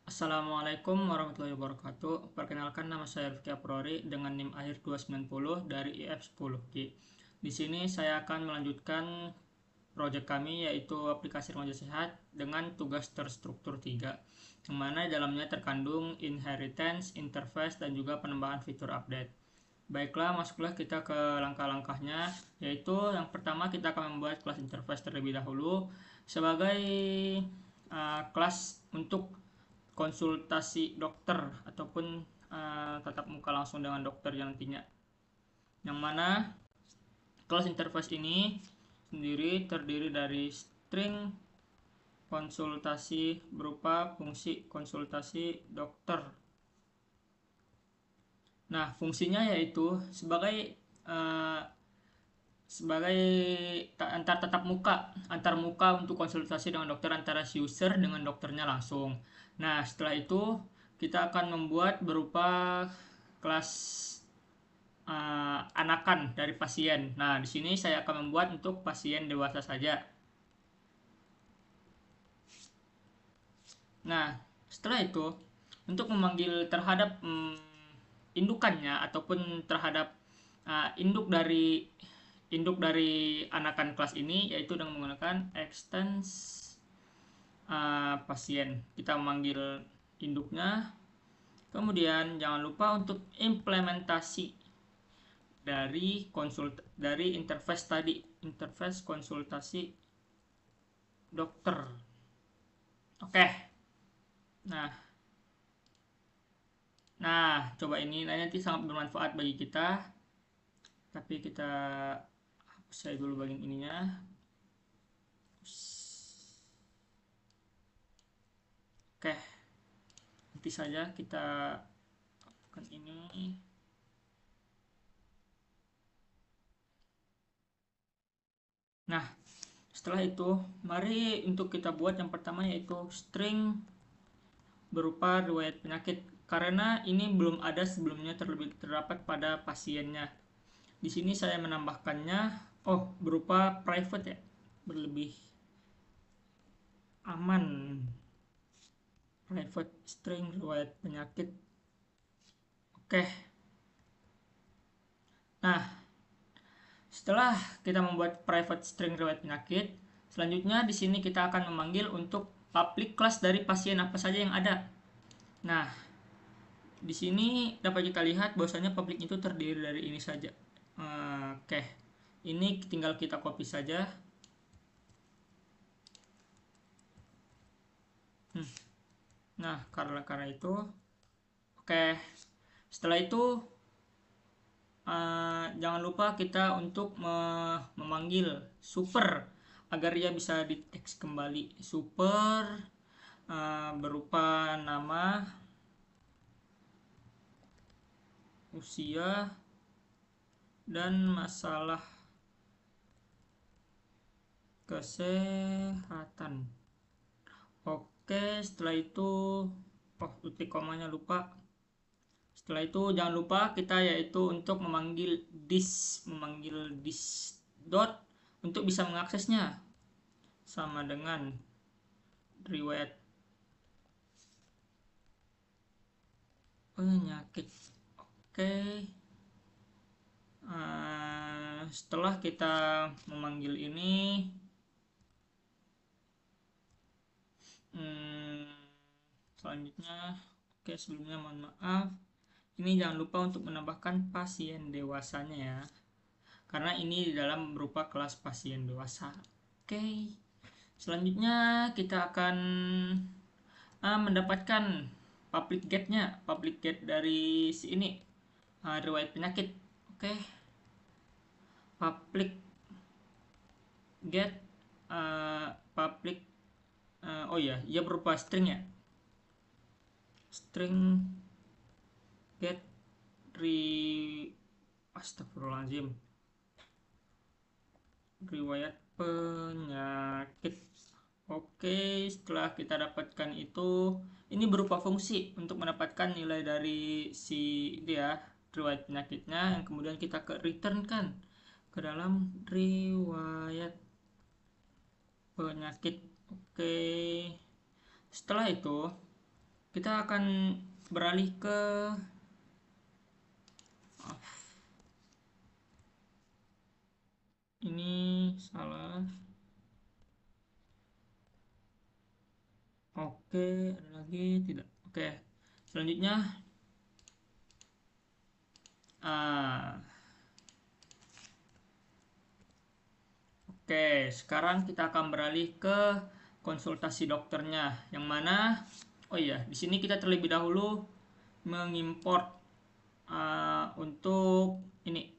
Assalamualaikum warahmatullahi wabarakatuh. Perkenalkan, nama saya Rifki Aprori dengan NIM akhir 290 dari IF10G. Di sini saya akan melanjutkan proyek kami, yaitu aplikasi remaja sehat dengan tugas terstruktur 3, yang mana dalamnya terkandung inheritance, interface, dan juga penambahan fitur update. Baiklah, masuklah kita ke langkah-langkahnya, yaitu yang pertama kita akan membuat kelas interface terlebih dahulu sebagai kelas untuk konsultasi dokter ataupun tatap muka langsung dengan dokter yang nantinya. Yang mana kelas interface ini sendiri terdiri dari string konsultasi berupa fungsi konsultasi dokter. Nah, fungsinya yaitu uh, sebagai antar tatap muka, antar muka untuk konsultasi dengan dokter antara si user dengan dokternya langsung. Nah, setelah itu kita akan membuat berupa kelas anakan dari pasien. Nah, di sini saya akan membuat untuk pasien dewasa saja. Nah, setelah itu untuk memanggil terhadap indukannya ataupun terhadap induk dari anakan kelas ini, yaitu dengan menggunakan extends pasien. Kita memanggil induknya. Kemudian jangan lupa untuk implementasi dari interface tadi, interface konsultasi dokter. Oke. Nah, coba ini nanti sangat bermanfaat bagi kita. Tapi kita hapus saya dulu bagian ininya. Oke. Nanti saja kita akan ini. Nah, setelah itu mari untuk kita buat yang pertama, yaitu string berupa riwayat penyakit, karena ini belum ada sebelumnya terdapat pada pasiennya. Di sini saya menambahkannya berupa private ya, berlebih aman. Private string riwayat penyakit. Oke. Nah, setelah kita membuat private string riwayat penyakit, selanjutnya di sini kita akan memanggil untuk public class dari pasien apa saja yang ada. Nah, di sini dapat kita lihat bahwasanya public itu terdiri dari ini saja. Oke. Ini tinggal kita copy saja. Nah, karena itu, oke. Setelah itu jangan lupa kita untuk memanggil super agar ia bisa di teks kembali. Super berupa nama, usia, dan masalah kesehatan. Oke, setelah itu titik komanya lupa. Setelah itu jangan lupa kita yaitu untuk memanggil this dot untuk bisa mengaksesnya, sama dengan riwayat penyakit. Oke. Setelah kita memanggil ini, selanjutnya, sebelumnya mohon maaf, ini jangan lupa untuk menambahkan pasien dewasanya ya, karena ini di dalam berupa kelas pasien dewasa. Oke. Selanjutnya kita akan mendapatkan public get dari si ini, riwayat penyakit. Oke. Public get public ia berupa string ya, string get astagfirullahaladzim, riwayat penyakit. Oke, setelah kita dapatkan itu, ini berupa fungsi untuk mendapatkan nilai dari si dia riwayat penyakitnya, yang kemudian kita return kan ke dalam riwayat penyakit. Oke. Setelah itu kita akan beralih ke ini salah. Oke, ada lagi tidak? Oke, selanjutnya ah, oke, sekarang kita akan beralih ke konsultasi dokternya, yang mana oh iya, di sini kita terlebih dahulu mengimport untuk ini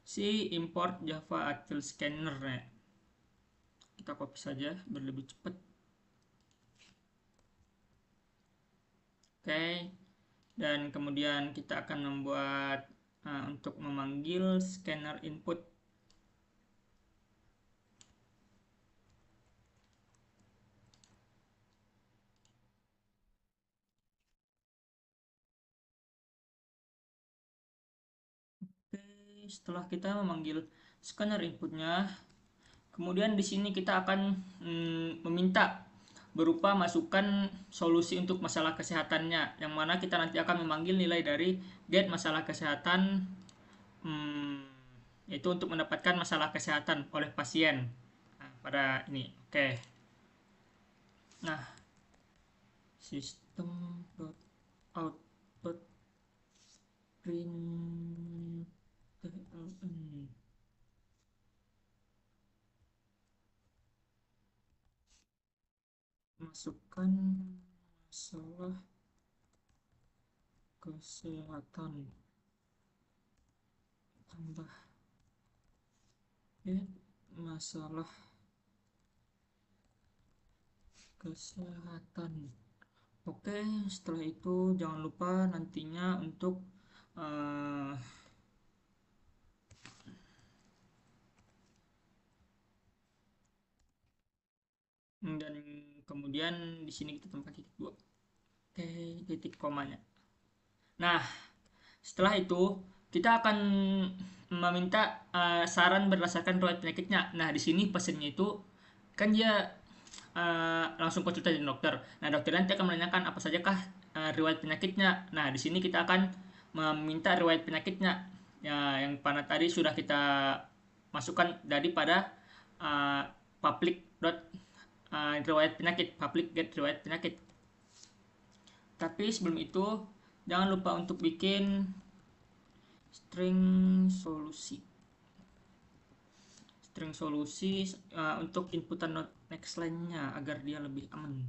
si import Java Actual Scanner ya. Kita copy saja biar lebih cepat. Oke, dan kemudian kita akan membuat untuk memanggil scanner input. Oke, setelah kita memanggil scanner inputnya, kemudian di sini kita akan meminta berupa masukan solusi untuk masalah kesehatannya, yang mana kita nanti akan memanggil nilai dari get masalah kesehatan, yaitu untuk mendapatkan masalah kesehatan oleh pasien. Nah, pada ini, oke. Nah, system.output print masukkan masalah kesehatan tambah ya masalah kesehatan. Oke, setelah itu jangan lupa nantinya untuk dan kemudian di sini kita tambah titik 2. Oke, titik komanya. Nah, setelah itu kita akan meminta saran berdasarkan riwayat penyakitnya. Nah, di sini pasiennya itu kan dia langsung konsultasi dengan dokter. Nah, dokter nanti akan menanyakan apa sajakah riwayat penyakitnya. Nah, di sini kita akan meminta riwayat penyakitnya. Ya, yang pada tadi sudah kita masukkan daripada public riwayat penyakit, public get riwayat penyakit. Tapi sebelum itu jangan lupa untuk bikin string solusi untuk inputan next line-nya agar dia lebih aman.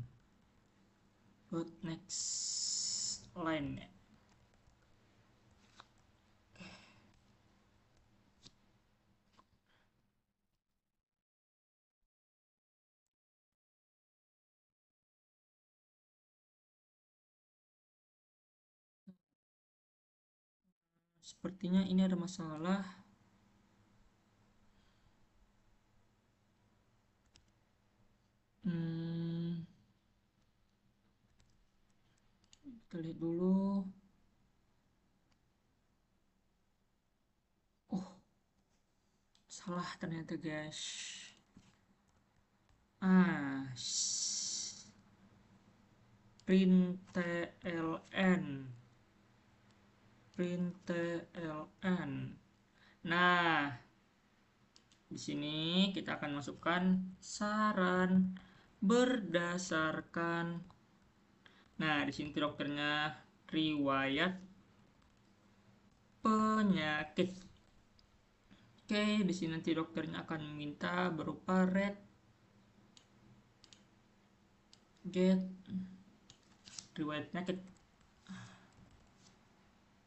Next line ya. Sepertinya ini ada masalah. Kita lihat dulu. Oh, salah ternyata guys. println. Nah, di sini kita akan masukkan saran berdasarkan. Nah, di sini dokternya riwayat penyakit. Oke, di sini nanti dokternya akan meminta berupa red get riwayat penyakit.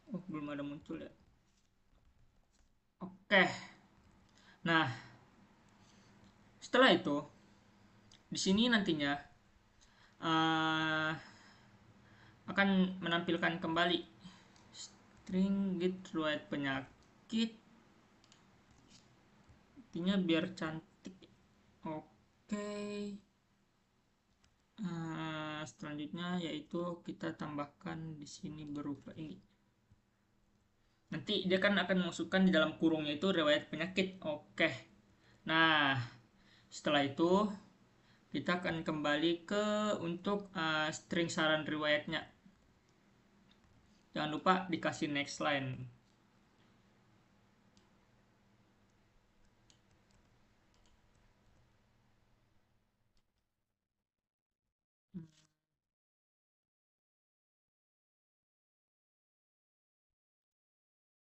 Oh, belum ada muncul ya. Oke. Nah, setelah itu di sini nantinya akan menampilkan kembali string get riwayat penyakit. Intinya biar cantik. Oke. Selanjutnya yaitu kita tambahkan di sini berupa ini. Nanti dia kan akan memasukkan di dalam kurungnya itu riwayat penyakit. Oke. Nah, setelah itu kita akan kembali ke untuk string saran riwayatnya. Jangan lupa dikasih next line.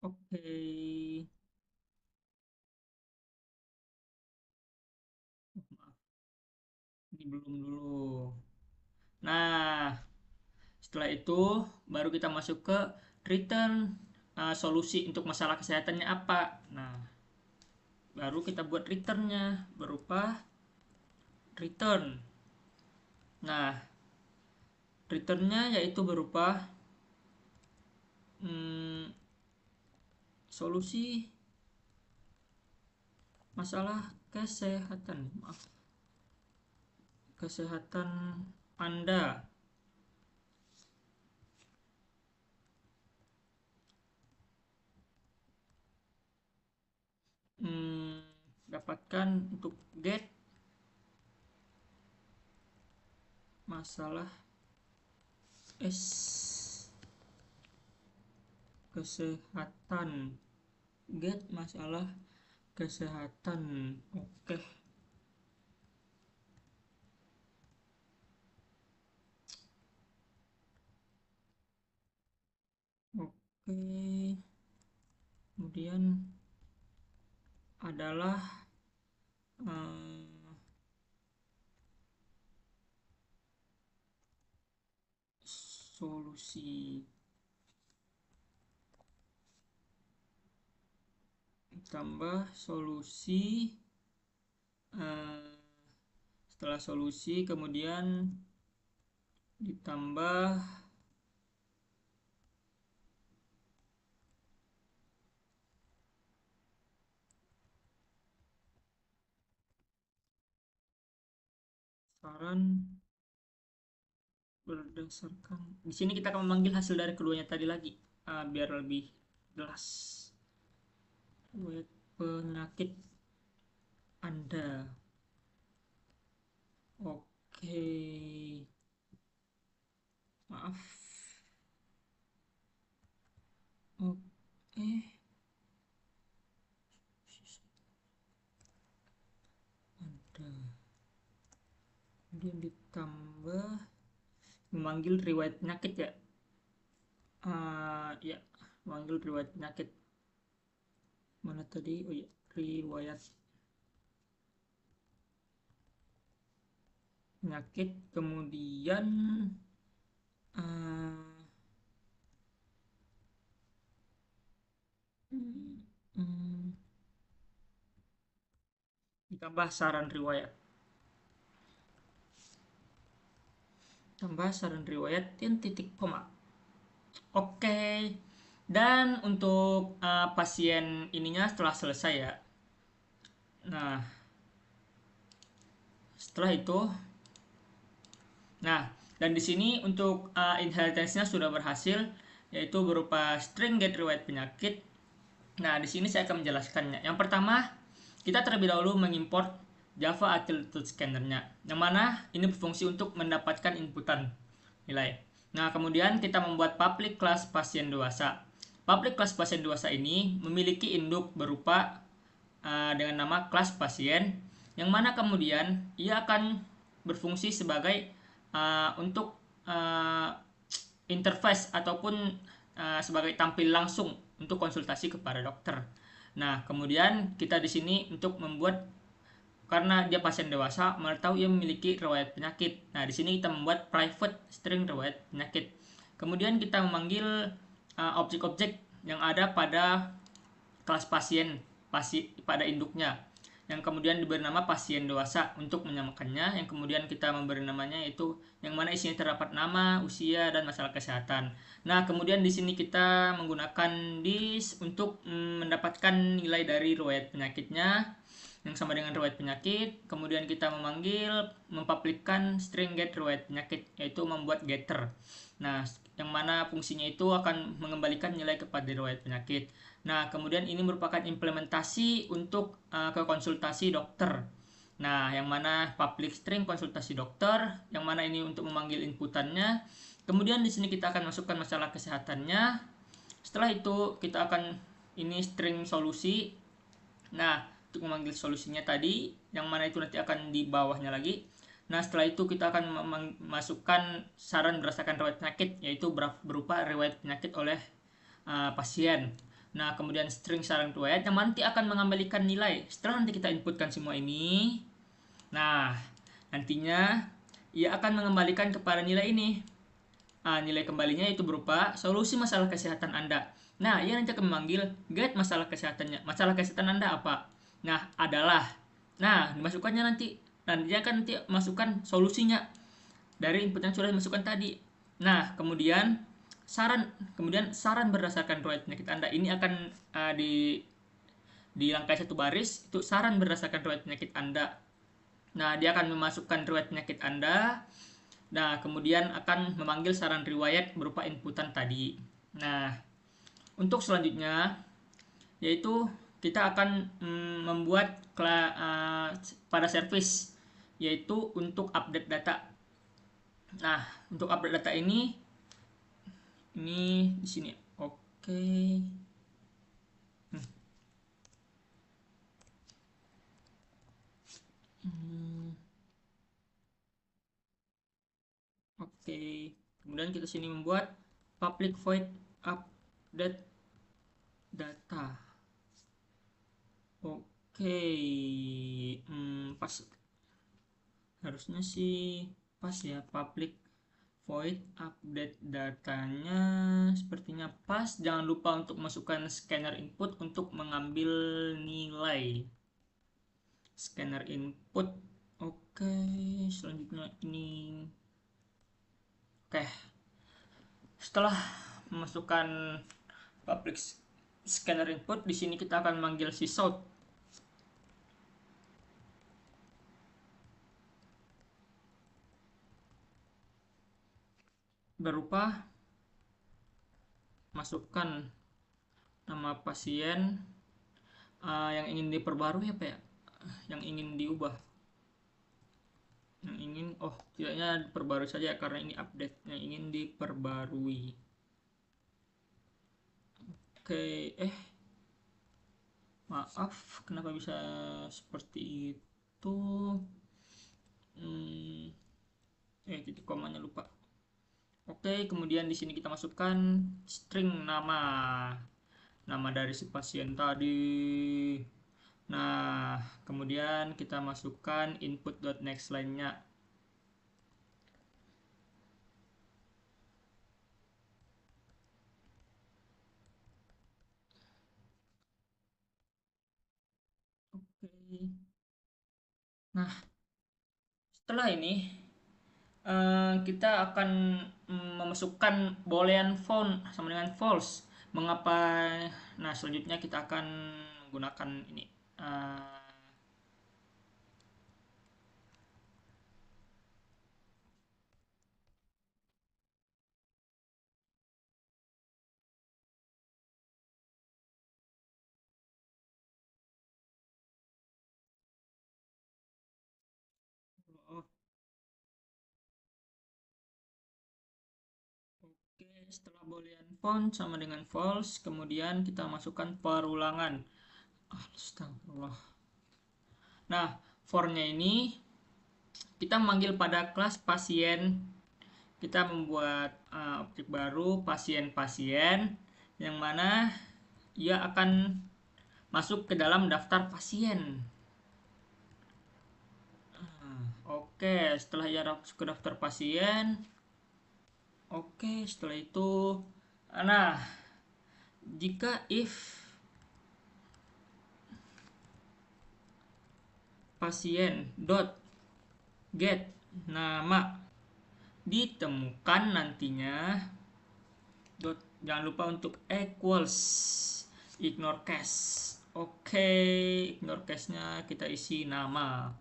Oke. Maaf, ini belum dulu. Nah, setelah itu baru kita masuk ke return solusi untuk masalah kesehatannya apa. Nah, baru kita buat returnnya berupa return. Nah, returnnya yaitu berupa solusi masalah kesehatan. Maaf, kesehatan Anda. Dapatkan untuk get masalah kesehatan, get masalah kesehatan. Oke. Kemudian adalah solusi tambah solusi, setelah solusi kemudian ditambah saran berdasarkan. Di sini kita akan memanggil hasil dari keduanya tadi lagi, biar lebih jelas. Riwayat penyakit Anda. Oke. Maaf. Oke. Anda. Kemudian ditambah memanggil riwayat penyakit ya. Ya, memanggil riwayat penyakit. Mana tadi? Oh ya, riwayat penyakit. Kemudian ditambah saran riwayat. Tambah saran riwayat titik koma. Oke. Dan untuk pasien ininya setelah selesai ya. Nah, setelah itu, nah, dan di sini untuk inheritance-nya sudah berhasil, yaitu berupa string get riwayat penyakit. Nah, di sini saya akan menjelaskannya. Yang pertama, kita terlebih dahulu mengimport Java Attitude Scanner-nya, yang mana ini berfungsi untuk mendapatkan inputan nilai. Nah, kemudian kita membuat public class pasien dewasa. Public class pasien dewasa ini memiliki induk berupa dengan nama kelas pasien, yang mana kemudian ia akan berfungsi sebagai untuk interface ataupun sebagai tampil langsung untuk konsultasi kepada dokter. Nah, kemudian kita di sini untuk membuat, karena dia pasien dewasa, mana tahu ia memiliki riwayat penyakit. Nah, di sini kita membuat private string riwayat penyakit. Kemudian kita memanggil objek-objek yang ada pada kelas pasien pada induknya, yang kemudian diberi nama pasien dewasa untuk menyamakannya, yang kemudian kita memberi namanya yaitu yang mana isinya terdapat nama, usia, dan masalah kesehatan. Nah, kemudian di sini kita menggunakan this untuk mendapatkan nilai dari riwayat penyakitnya yang sama dengan riwayat penyakit. Kemudian kita mempublikkan string get riwayat penyakit, yaitu membuat getter. Nah, yang mana fungsinya itu akan mengembalikan nilai kepada riwayat penyakit. Nah, kemudian ini merupakan implementasi untuk ke konsultasi dokter. Nah, yang mana public string konsultasi dokter, yang mana ini untuk memanggil inputannya. Kemudian di sini kita akan masukkan masalah kesehatannya. Setelah itu kita akan ini string solusi. Nah, untuk memanggil solusinya tadi, yang mana itu nanti akan di bawahnya lagi. Nah, setelah itu kita akan memasukkan saran berdasarkan riwayat penyakit, yaitu berupa riwayat penyakit oleh pasien. Nah, kemudian string saran riwayat yang nanti akan mengembalikan nilai. Setelah nanti kita inputkan semua ini, nah, nantinya ia akan mengembalikan kepada nilai ini. Nilai kembalinya itu berupa solusi masalah kesehatan Anda. Nah, ia nanti akan memanggil get masalah kesehatannya. Masalah kesehatan Anda apa? Nah, adalah. Nah, dimasukkannya nanti. Dan dia akan nanti masukkan solusinya dari input yang sudah dimasukkan tadi. Nah, kemudian saran berdasarkan riwayat penyakit Anda ini akan di langkah satu baris itu saran berdasarkan riwayat penyakit Anda. Nah, dia akan memasukkan riwayat penyakit Anda. Nah, kemudian akan memanggil saran riwayat berupa inputan tadi. Nah, untuk selanjutnya yaitu kita akan membuat pada service, yaitu untuk update data. Nah, untuk update data ini di sini. Oke. Oke. Kemudian kita sini membuat public void update data. Oke. Pas. Harusnya sih pas ya, public void update datanya sepertinya pas. Jangan lupa untuk masukkan scanner input untuk mengambil nilai scanner input. Oke, selanjutnya ini. Oke, setelah memasukkan public scanner input, di sini kita akan memanggil sysouth. Berupa masukkan nama pasien yang ingin diperbarui apa ya, yang ingin diubah, yang ingin tidaknya diperbarui saja karena ini update, yang ingin diperbarui. Oke, maaf, kenapa bisa seperti itu? Titik komanya lupa. Oke, kemudian di sini kita masukkan string nama dari si pasien tadi. Nah, kemudian kita masukkan input.next line-nya. Oke. Nah, setelah ini kita akan memasukkan boolean found sama dengan false. Mengapa? Nah, selanjutnya kita akan menggunakan ini. Oke, setelah boolean found sama dengan false, kemudian kita masukkan perulangan. Astagfirullah. Nah, for-nya ini kita memanggil pada kelas pasien. Kita membuat objek baru pasien-pasien yang mana ia akan masuk ke dalam daftar pasien. Oke, setelah ia masuk ke daftar pasien, oke, setelah itu, nah, jika if pasien dot get nama ditemukan nantinya, jangan lupa untuk equals ignore case. Oke, ignore case-nya kita isi nama.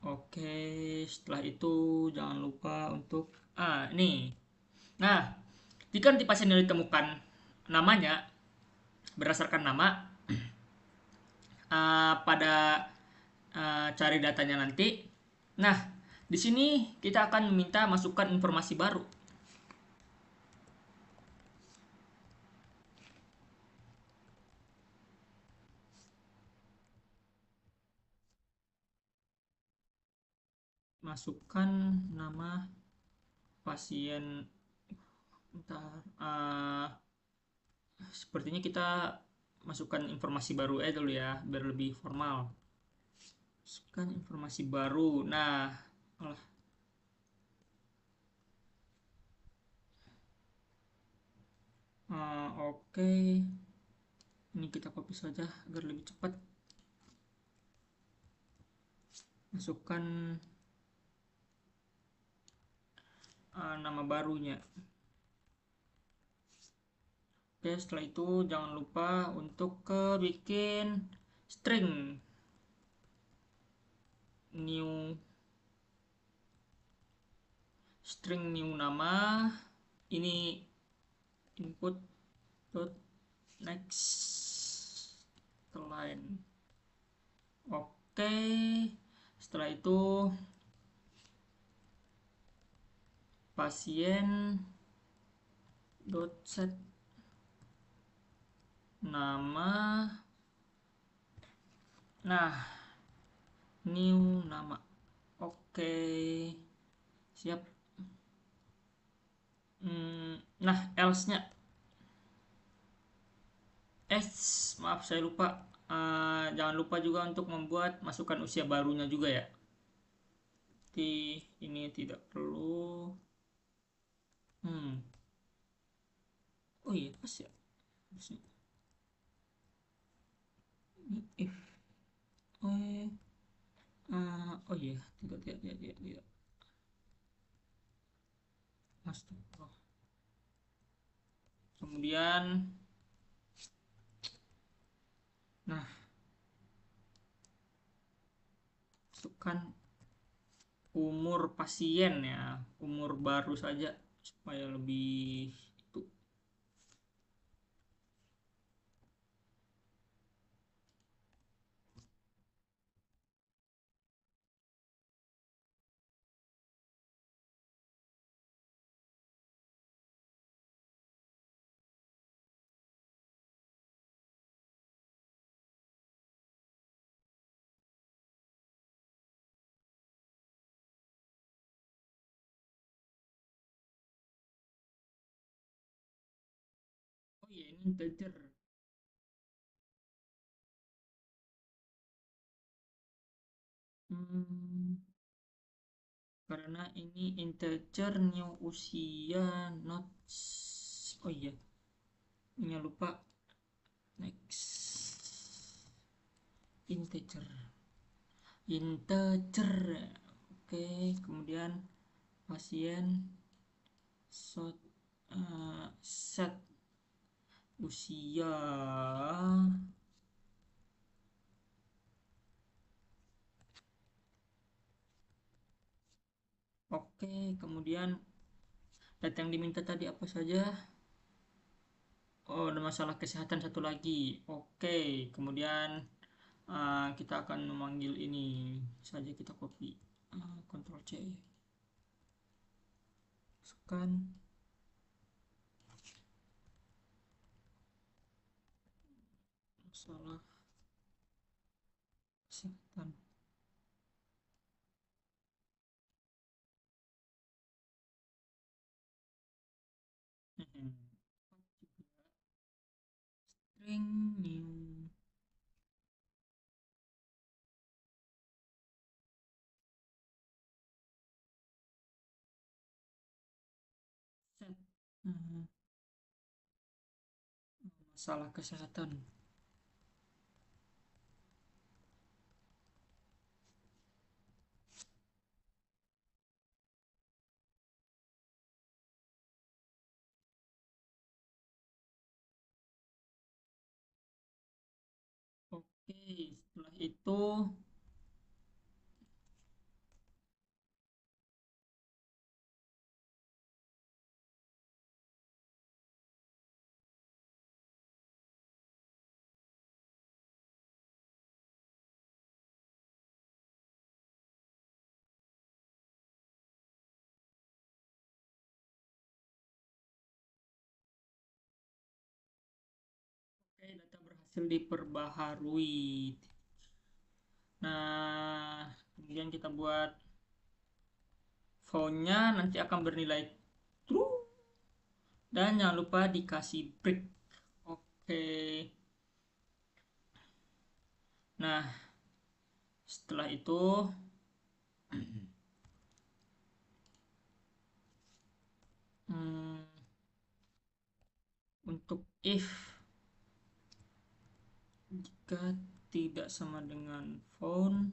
Oke, setelah itu jangan lupa untuk ini. Nah, jika nanti pasien yang ditemukan namanya berdasarkan nama pada cari datanya nanti. Nah, di sini kita akan meminta masukkan informasi baru. Masukkan nama pasien. Bentar, sepertinya kita masukkan informasi baru aja dulu ya, biar lebih formal. Masukkan informasi baru. Nah, alah, oke. Ini kita copy saja agar lebih cepat. Masukkan nama barunya. Oke, setelah itu jangan lupa untuk bikin string new nama. Ini input dot next line. Oke, setelah itu pasien dot set nama. Nah, new nama. Oke, siap. Nah, else-nya maaf saya lupa. Jangan lupa juga untuk membuat masukkan usia barunya juga ya. Jadi ini tidak perlu. Oh iya, pas ya. Ini if. Oh iya, tidak. Astagfirullah. Kemudian, nah, masukkan umur pasien ya, umur baru saja supaya lebih itu. Oh iya, ini integer. Hmm, karena ini integer new usia not. Oh iya, ini lupa next integer. Oke, kemudian pasien set usia. Oke, kemudian data yang diminta tadi apa saja? Oh, ada masalah kesehatan satu lagi. Oke, kemudian kita akan memanggil ini saja, kita copy. Ctrl C, masukkan masalah kesehatan. String new set masalah kesehatan. Oke, setelah itu berhasil diperbaharui. Nah, kemudian kita buat fontnya nanti akan bernilai true, dan jangan lupa dikasih break. Oke. Nah, setelah itu untuk if jika tidak sama dengan font,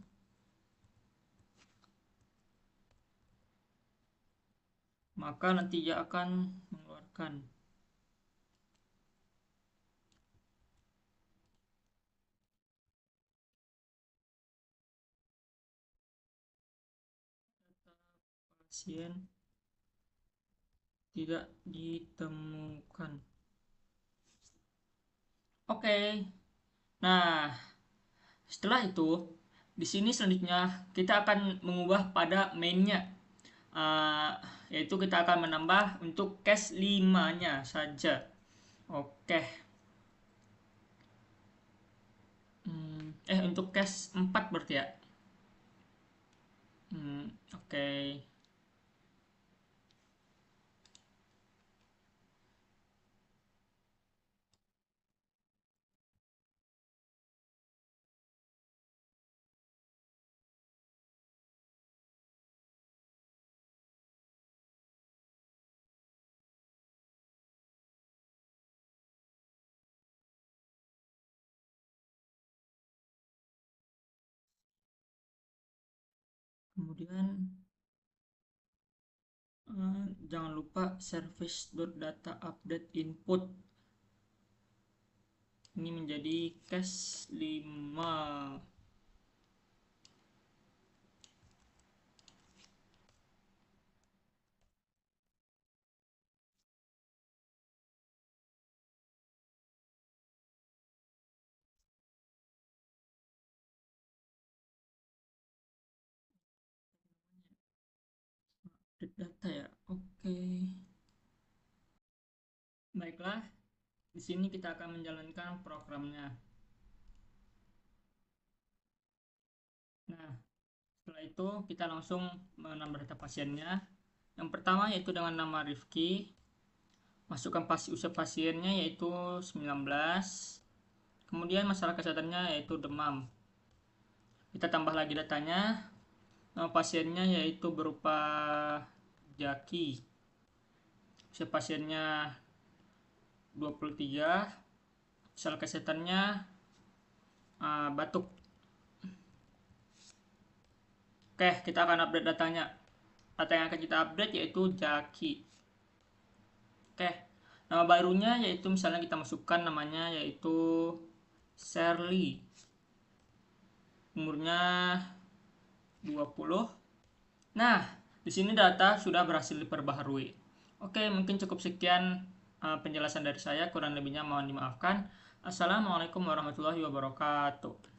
maka nanti dia akan mengeluarkan pasien tidak ditemukan. Oke. Nah, setelah itu di sini selanjutnya kita akan mengubah pada mainnya. Yaitu kita akan menambah untuk cache 5-nya saja. Oke. Untuk cache 4 berarti ya. Oke. Kemudian jangan lupa service.data update input ini menjadi cache 5. Update data ya. Oke. Baiklah, di sini kita akan menjalankan programnya. Nah, setelah itu kita langsung menambah data pasiennya. Yang pertama yaitu dengan nama Rifki. Masukkan usia pasiennya yaitu 19. Kemudian masalah kesehatannya yaitu demam. Kita tambah lagi datanya. Nama pasiennya yaitu berupa Jaki. Usia pasiennya 23. Masalah kesehatannya batuk. Oke, kita akan update datanya. Data yang akan kita update yaitu Jaki. Oke, nama barunya yaitu misalnya kita masukkan namanya yaitu Shirley. Umurnya 20. Nah, di sini data sudah berhasil diperbaharui. Oke, mungkin cukup sekian penjelasan dari saya, kurang lebihnya mohon dimaafkan. Assalamualaikum warahmatullahi wabarakatuh.